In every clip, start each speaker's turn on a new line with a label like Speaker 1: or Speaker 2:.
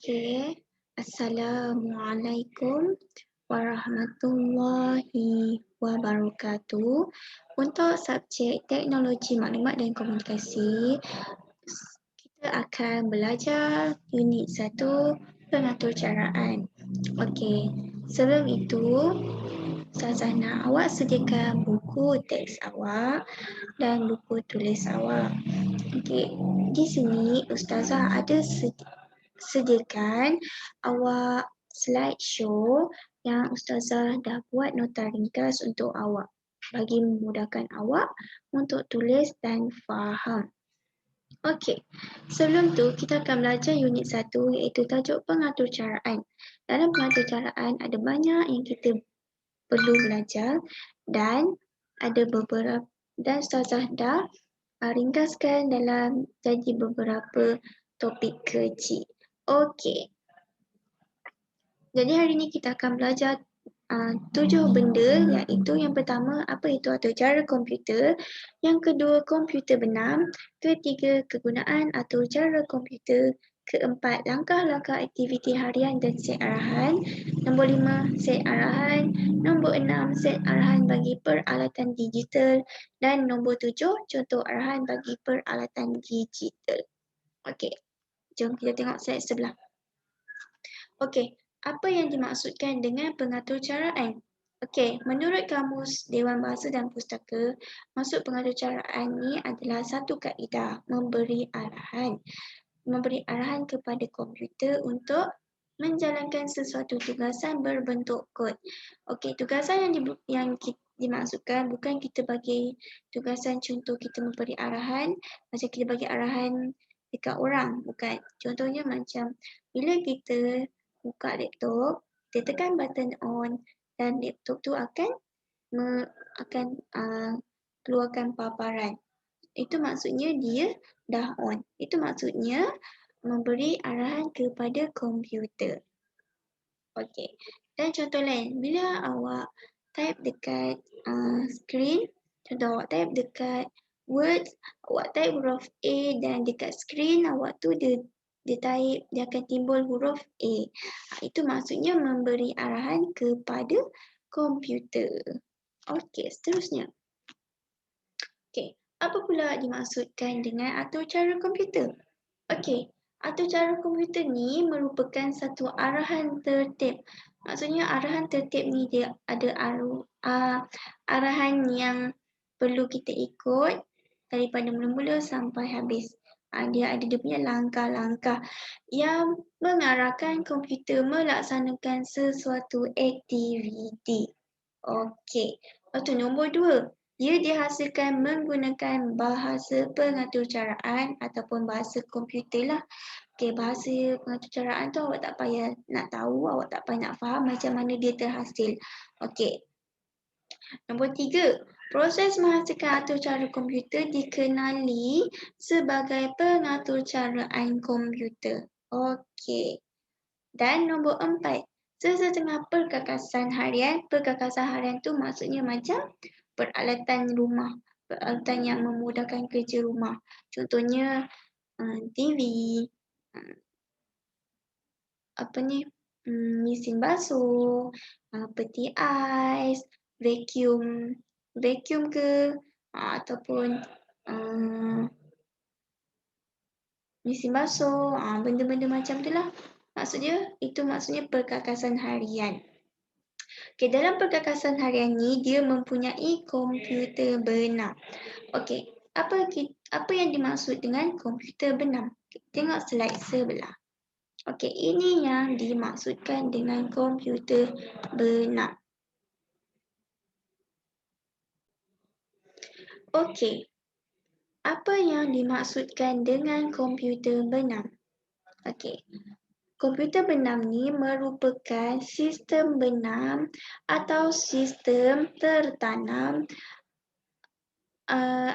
Speaker 1: Okey. Assalamualaikum warahmatullahi wabarakatuh. Untuk subjek teknologi maklumat dan komunikasi, kita akan belajar unit 1 pengatur caraan. Okey. Sebelum itu, Ustazah nak awak sediakan buku teks awak dan buku tulis awak. Okey. Di sini Ustazah ada sediakan awak slideshow yang Ustazah dah buat nota ringkas untuk awak bagi memudahkan awak untuk tulis dan faham. Okey, sebelum tu kita akan belajar unit 1 iaitu tajuk pengatur caraan. Dalam pengatur caraan ada banyak yang kita perlu belajar dan ada beberapa dan Ustazah dah ringkaskan dalam jadi beberapa topik kecil. Okey. Jadi hari ini kita akan belajar 7 benda, iaitu yang pertama apa itu atur cara komputer, yang kedua komputer benam, ketiga kegunaan atur cara komputer, keempat langkah-langkah aktiviti harian dan set arahan, nombor 5 set arahan, nombor 6 set arahan bagi peralatan digital dan nombor 7 contoh arahan bagi peralatan digital. Okey, jom kita tengok slide sebelah. Okey, apa yang dimaksudkan dengan pengatur caraan? Okey, menurut Kamus Dewan Bahasa dan Pustaka, maksud pengatur caraan ni adalah satu kaedah memberi arahan. Memberi arahan kepada komputer untuk menjalankan sesuatu tugasan berbentuk kod. Okey, tugasan yang dimaksudkan bukan kita bagi tugasan contoh kita memberi arahan, macam kita bagi arahan dekat orang, bukan. Contohnya macam bila kita buka laptop, kita tekan button on dan laptop tu akan keluarkan paparan. Itu maksudnya dia dah on. Itu maksudnya memberi arahan kepada komputer. Okey. Dan contoh lain, bila awak type dekat screen, contoh awak type dekat Word, awak type huruf A dan dekat screen awak tu dia type, dia akan timbul huruf A. Itu maksudnya memberi arahan kepada komputer. Okey, seterusnya. Okey, apa pula dimaksudkan dengan atur cara komputer? Okey, atur cara komputer ni merupakan satu arahan tertib. Maksudnya arahan tertib ni dia ada arahan yang perlu kita ikut daripada mula-mula sampai habis. Dia ada dia punya langkah-langkah yang mengarahkan komputer melaksanakan sesuatu aktiviti. Okey, lepas tu nombor 2. Ia dihasilkan menggunakan bahasa pengatur caraan ataupun bahasa komputer lah. Okey, bahasa pengatur caraan tu awak tak payah nak tahu, awak tak payah nak faham macam mana dia terhasil. Okey. Nombor 3. Proses menghasilkan atur cara komputer dikenali sebagai pengatur caraan komputer. Okey. Dan nombor 4. Sesetengah perkakasan harian. Perkakasan harian tu maksudnya macam peralatan rumah. Peralatan yang memudahkan kerja rumah. Contohnya TV, mesin basuh, peti ais, vacuum ke, ataupun mesin basuh, benda-benda macam tu lah. Itu maksudnya perkakasan harian. Okey, dalam perkakasan harian ni dia mempunyai komputer benam. Okey, apa yang dimaksud dengan komputer benam? Tengok slide sebelah. Okey, ini yang dimaksudkan dengan komputer benam. Okey, apa yang dimaksudkan dengan komputer benam? Okey, komputer benam ni merupakan sistem benam atau sistem tertanam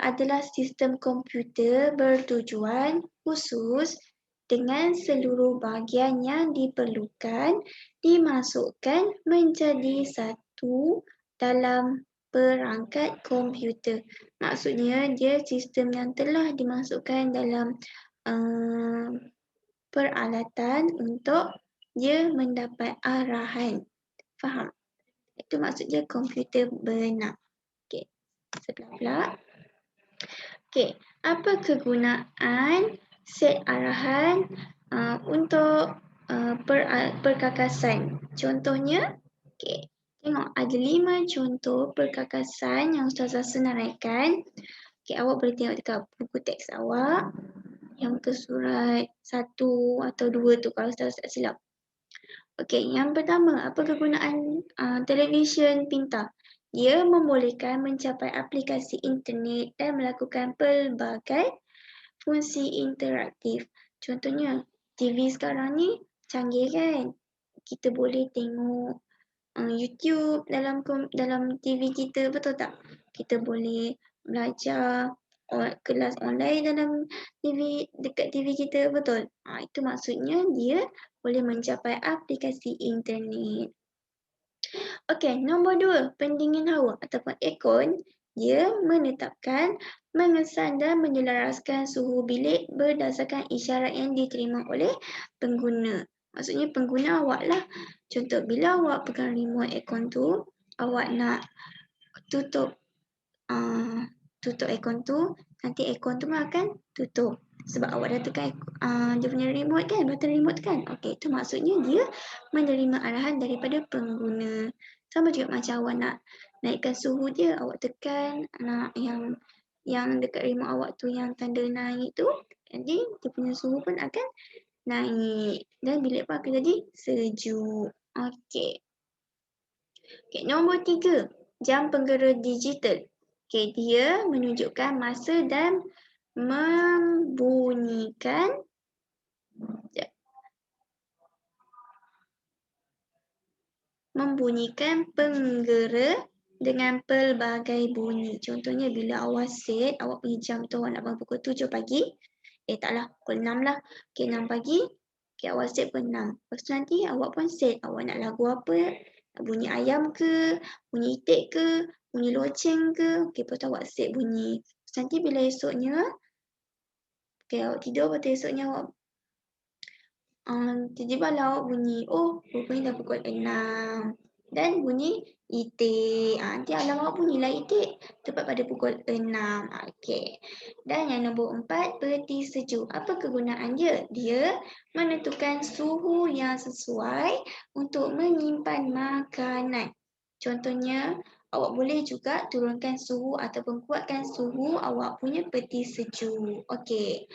Speaker 1: adalah sistem komputer bertujuan khusus dengan seluruh bahagian yang diperlukan dimasukkan menjadi satu dalam perangkat komputer. Maksudnya dia sistem yang telah dimasukkan dalam peralatan untuk dia mendapat arahan. Faham? Itu maksudnya komputer benak. Okey, sebelah pula. Okey, apa kegunaan set arahan untuk perkakasan? Contohnya, okey, tengok ada 5 contoh perkakasan yang Ustazah senaraikan. Okey, awak boleh tengok dekat buku teks awak yang ke surat 1 atau 2 tu kalau Ustazah tak silap. Okey, yang pertama, apa kegunaan televisyen pintar? Dia membolehkan mencapai aplikasi internet dan melakukan pelbagai fungsi interaktif. Contohnya, TV sekarang ni canggih kan? Kita boleh tengok YouTube dalam TV kita, betul tak? Kita boleh belajar kelas online dalam dekat TV kita, betul? Itu maksudnya dia boleh mencapai aplikasi internet. Okey, nombor 2, pendingin hawa ataupun aircon. Dia menetapkan, mengesan dan menyelaraskan suhu bilik berdasarkan isyarat yang diterima oleh pengguna. Maksudnya pengguna awak lah. Contoh, bila awak pegang remote aircon tu, awak nak tutup aircon tu, nanti aircon tu akan tutup. Sebab awak dah tekan dia punya remote kan, button remote kan. Okey, itu maksudnya dia menerima arahan daripada pengguna. Sama juga macam awak nak naikkan suhu dia, awak tekan nak yang dekat remote awak tu yang tanda naik tu, jadi dia punya suhu pun akan naik dan bilik pun akan jadi sejuk. Okey. Okey, nombor 3, jam penggera digital. Okey, dia menunjukkan masa dan membunyikan penggera dengan pelbagai bunyi. Contohnya bila awak set, awak punya jam tu awak nak bangun pukul 7 pagi. Taklah, pukul 6 lah. Okey, 6 pagi. Okey, awak set pukul 6. Lepas tu nanti awak pun set. Awak nak lagu apa? Nak bunyi ayam ke? Bunyi itik ke? Bunyi loceng ke? Okey, lepas tu awak set bunyi. Lepas nanti bila esoknya, okey, awak tidur, lepas tu esoknya awak tiba-tiba lah awak bunyi, oh rupanya dah pukul 6 dan bunyi itik. Nanti alarm awak bunyilah itik tepat pada pukul 6. Okey. Dan yang nombor 4, peti sejuk. Apa kegunaan dia? Dia menentukan suhu yang sesuai untuk menyimpan makanan. Contohnya, awak boleh juga turunkan suhu ataupun kuatkan suhu awak punya peti sejuk. Okey.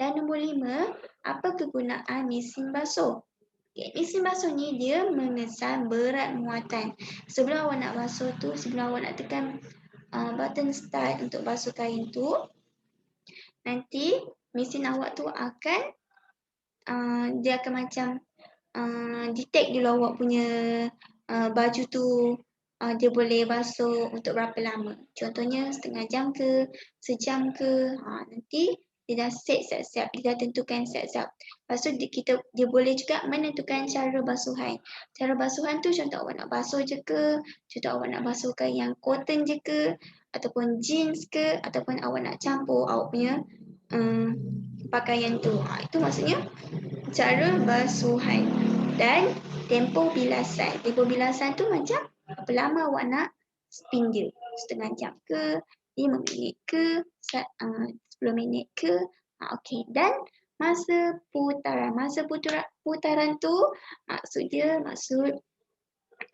Speaker 1: Dan nombor 5, apa kegunaan mesin basuh? Okay, mesin basuh ni dia mengesan berat muatan. Sebelum awak nak basuh tu, sebelum awak nak tekan button start untuk basuh kain tu, nanti mesin awak tu akan dia akan macam detect dulu awak punya baju tu dia boleh basuh untuk berapa lama. Contohnya setengah jam ke, sejam ke. Nanti dia dah set siap-siap, dia dah tentukan siap-siap. Lepas tu dia boleh juga menentukan cara basuhan. Cara basuhan tu contoh awak nak basuh je ke, contoh awak nak basuhkan yang cotton je ke, ataupun jeans ke, ataupun awak nak campur awak punya pakaian tu. Itu maksudnya cara basuhan. Dan tempoh bilasan. Tempoh bilasan tu macam berapa lama awak nak spin dia. Setengah jam ke, 5 minit ke, 10 minit ke. Okey. Dan masa putaran. Masa putaran tu maksud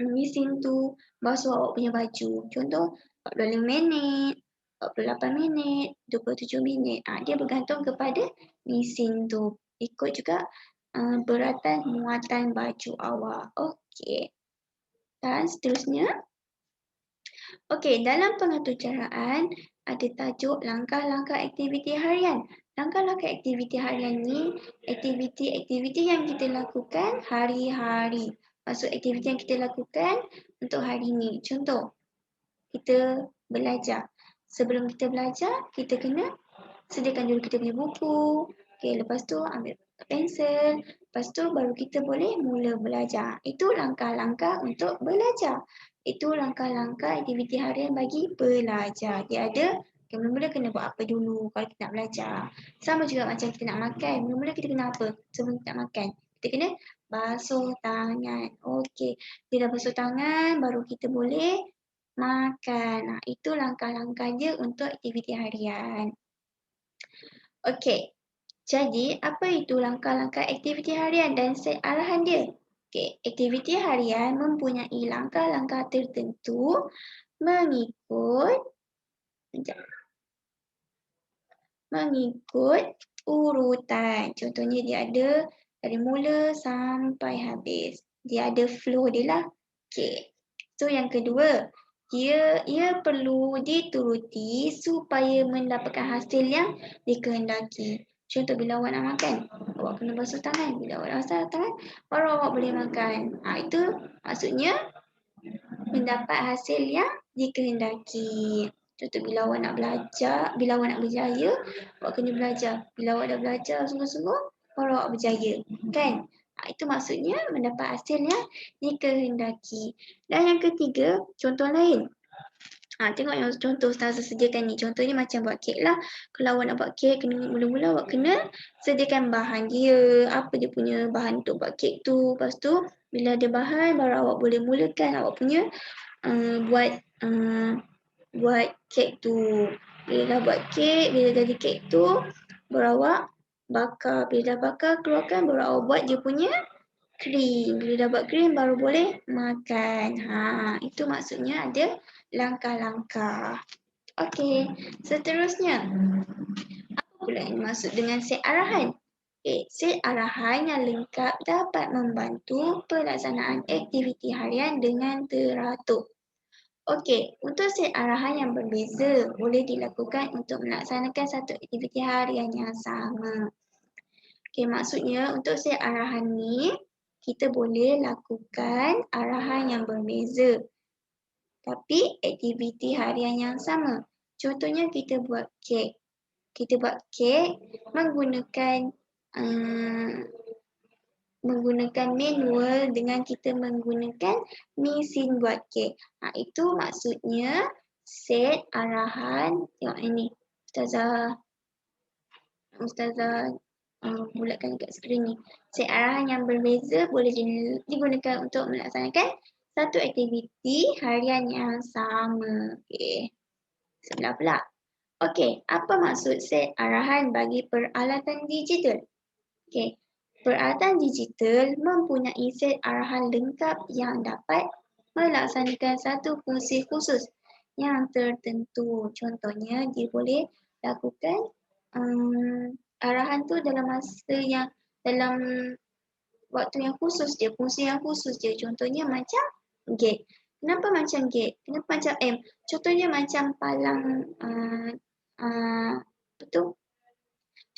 Speaker 1: mesin tu basuh awak punya baju. Contoh 45 minit, 48 minit, 27 minit. Dia bergantung kepada mesin tu. Ikut juga beratan muatan baju awak. Okey. Dan seterusnya. Okey, dalam pengaturcaraan ada tajuk langkah-langkah aktiviti harian. Langkah-langkah aktiviti harian ni aktiviti-aktiviti yang kita lakukan hari-hari. Maksud aktiviti yang kita lakukan untuk hari ni. Contoh, kita belajar. Sebelum kita belajar, kita kena sediakan dulu kita punya buku. Okey, lepas tu ambil pensel. Lepas tu baru kita boleh mula belajar. Itu langkah-langkah untuk belajar. Itu langkah-langkah aktiviti harian bagi belajar. Dia ada Okay, mula-mula kena buat apa dulu kalau kita nak belajar. Sama juga macam kita nak makan. Mula-mula kita kena apa sebelum kita nak makan? Kita kena basuh tangan. Okey, bila basuh tangan baru kita boleh makan. Nah, itu langkah-langkah dia untuk aktiviti harian. Okey, jadi apa itu langkah-langkah aktiviti harian dan set arahan dia? Okey, aktiviti harian mempunyai langkah-langkah tertentu mengikut urutan. Contohnya dia ada dari mula sampai habis. Dia ada flow dia lah. Okay. So yang kedua, ia perlu dituruti supaya mendapatkan hasil yang dikehendaki. Contoh bila awak nak makan, awak kena basuh tangan. Bila awak basuh tangan, baru awak boleh makan. Itu maksudnya mendapat hasil yang dikehendaki. Contoh bila awak nak belajar, bila awak nak berjaya, awak kena belajar. Bila awak dah belajar sungguh-sungguh, baru awak berjaya. Kan? Itu maksudnya mendapat hasil yang dikehendaki. Dan yang ketiga, contoh lain. Tengok yang contoh Ustazah sediakan ni. Contohnya macam buat kek lah. Kalau awak nak buat kek, mula-mula awak kena sediakan bahan dia. Apa dia punya bahan untuk buat kek tu. Lepas tu, bila ada bahan, baru awak boleh mulakan awak punya buat kek tu. Bila dah buat kek, bila jadi kek tu, baru awak bakar. Bila dah bakar, keluarkan, baru awak buat dia punya krim. Bila dah buat krim, baru boleh makan. Itu maksudnya ada langkah-langkah. Okey, seterusnya. Apa pula yang maksud dengan set arahan? Set arahan yang lengkap dapat membantu pelaksanaan aktiviti harian dengan teratur. Okey, untuk set arahan yang berbeza boleh dilakukan untuk melaksanakan satu aktiviti harian yang sama. Okey, maksudnya untuk set arahan ni, kita boleh lakukan arahan yang berbeza. Tapi aktiviti harian yang sama. Contohnya kita buat kek. Kita buat kek menggunakan manual dengan kita menggunakan mesin buat kek. Itu maksudnya set arahan. Tengok ini. Ustazah bulatkan dekat skrin ni. Set arahan yang berbeza boleh digunakan untuk melaksanakan satu aktiviti harian yang sama. Okey. Sebelah pula. Okey, apa maksud set arahan bagi peralatan digital? Okey. Peralatan digital mempunyai set arahan lengkap yang dapat melaksanakan satu fungsi khusus yang tertentu. Contohnya, dia boleh lakukan arahan tu dalam waktu yang khusus dia, fungsi yang khusus dia. Contohnya macam gate. Kenapa macam gate? Kenapa macam M? Contohnya macam palang betul?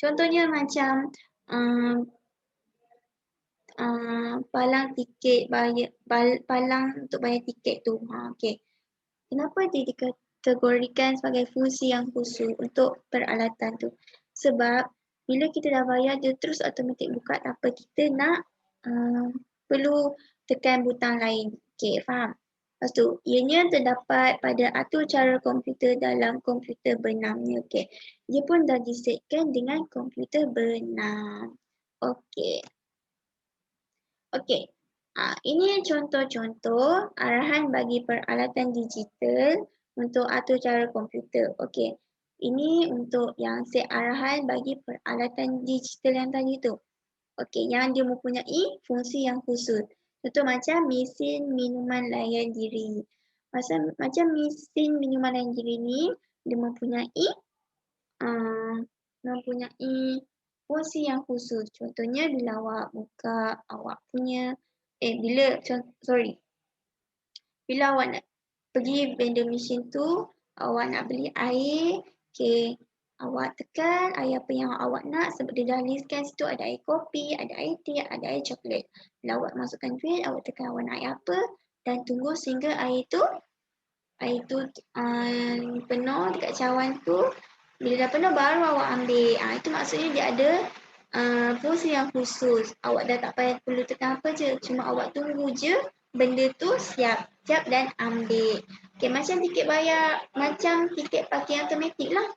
Speaker 1: Contohnya macam palang tiket palang untuk bayar tiket tu. Okey. Kenapa dia dikategorikan sebagai fungsi yang khusus untuk peralatan tu? Sebab bila kita dah bayar, dia terus automatik buka tanpa kita nak perlu tekan butang lain. Okey, faham? Lepas tu, ianya terdapat pada atur cara komputer dalam komputer benamnya. Okey, dia pun dah disetkan dengan komputer benam. Okey. Okey. Ini contoh-contoh arahan bagi peralatan digital untuk atur cara komputer. Okey. Ini untuk yang set arahan bagi peralatan digital yang tadi tu. Okey, yang dia mempunyai fungsi yang khusus. Contoh macam mesin minuman layan diri. Macam mesin minuman layan diri ni, dia mempunyai fungsi yang khusus. Contohnya bila awak buka awak punya bila awak nak pergi vending machine tu, awak nak beli air, okey, awak tekan air apa yang awak nak sebab dia dah listkan situ ada air kopi, ada air teh, ada air coklat. Bila awak masukkan duit, awak tekan awak nak air apa dan tunggu sehingga air tu penuh dekat cawan tu. Bila dah penuh baru awak ambil. Itu maksudnya dia ada fungsi yang khusus. Awak dah tak payah perlu tekan apa je. Cuma awak tunggu je benda tu siap dan ambil. Okay, macam tiket bayar, macam tiket parking automatik lah.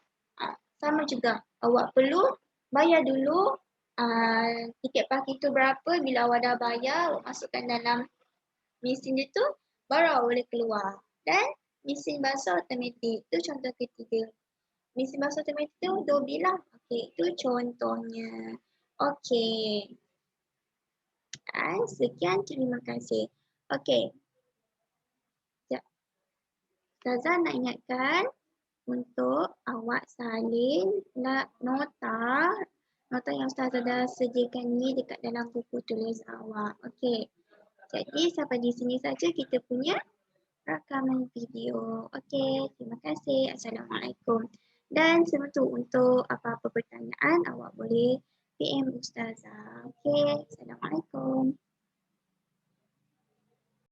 Speaker 1: Sama juga, awak perlu bayar dulu tiket parking tu berapa, bila awak dah bayar, awak masukkan dalam mesin dia tu, baru awak boleh keluar. Dan mesin basuh automatik, tu contoh ketiga. Mesin basuh automatik tu Dobi lah. Okay, itu contohnya. Okay. Dan sekian, terima kasih. Okay. Ustazah nak ingatkan untuk awak salin nota yang Ustazah dah sediakan ni dekat dalam buku tulis awak. Okey. Jadi sampai di sini saja kita punya rakaman video. Okey, terima kasih. Assalamualaikum. Dan sebetul untuk apa-apa pertanyaan awak boleh PM Ustazah. Okey, Assalamualaikum.